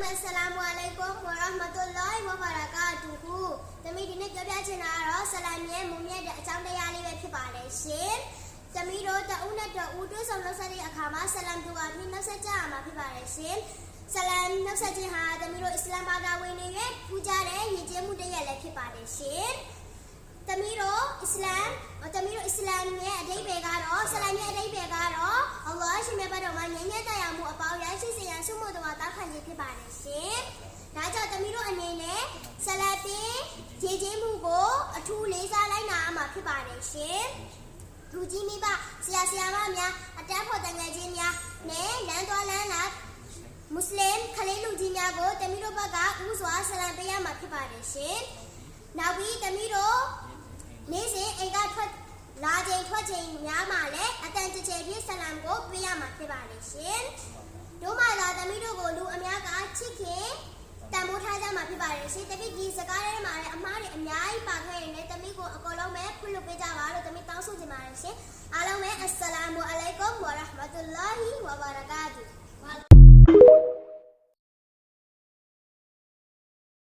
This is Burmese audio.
လုံးပဲဆလာမူအလိုင်ကွမ်ဝါရဟ်မတ်တူလာဟ်ဝဘာရကာတူဟူသမီးဒီနေ့ပြောပြချင်တာကတော့ဆလာမ်ရဲ့မုံမြတ်တဲ့အကြောင်းတရားလေးပဲဖြစ်ပါတယ်ရှင်သမီးတို့တအုပ်နဲ့တအုပ်တွဲဆောင်လောက်ဆက်တဲ့အခါမှာဆလာမ်တူအပြီးနောက်ဆက်ကြရမှာဖြစ်ပါတယ်ရှင်ဆလာမ်နောက်ဆက်ခြင်းဟာသမီးတို့အစ္စလာမ်ဘာသာဝင်တွေရဲ့ပူဇော်တဲ့ရည်ကျဲမှုတစ်ရက်လည်းဖြစ်ပါတယ်ရှင်သမီးတို့အစ္စလာမ်ရဲ့အဓိပ္ပာယ်ကတော့ဆလာမ်ရဲ့အဓိပ္ပာယ်ကတော့အလ္လာဟ်ရှင်မြတ်ဘတ်တော်မှာငြိမ်းချမ်းတရားမှုအပေါင်းရရှိစေရန်ဆုမတော်တောင်းခံခြင်းဖြစ်ပါတယ်ရှင်။ဒါကြောင့်သမီးတို့အနေနဲ့ဆလာတ်တင်ရည်ကျဲမှုကိုအထူးလေးစားလိုက်နာရမှာဖြစ်ပါတယ်ရှင်။လူကြီးမိဘဆရာမများအတန်းဖို့တငယ်ချင်းများနဲ့လမ်းသွားလမ်းလာမွတ်စလင်ခလေးလူကြီးများကိုသမီးတို့ဘက်ကဥစွာဆလာမ်ပေးရမှာဖြစ်ပါတယ်ရှင်။နောက်ပြီးသမီးတို့နေ့စဉ်အိမ်ကထွက်လာချိန်ထွက်ချိန်များမှာလည်းအတန်ကြဲပြည့်ဆလာမ်ကိုပေးရမှာဖြစ်ပါတယ်ရှင်။တို့မှလာသမီးတို့ကိုလူအများကချစ်ခင်တန်ဖိုးထားကြမှာဖြစ်ပါတယ်ရှင်။တပည့်ဒီစကားထဲမှာလည်းအမှားတွေအများကြီးပါခဲ့ရင်လည်းသမီးကိုအကုန်လုံးပဲဖွင့်လို့ပေးကြပါလို့သမီးတောင်းဆိုချင်ပါတယ်ရှင်။အားလုံးပဲအစ္စလာမူအလိုင်ကွမ်ဝါရဟ်မတ်တူလာဟီဝဘာရကာတူ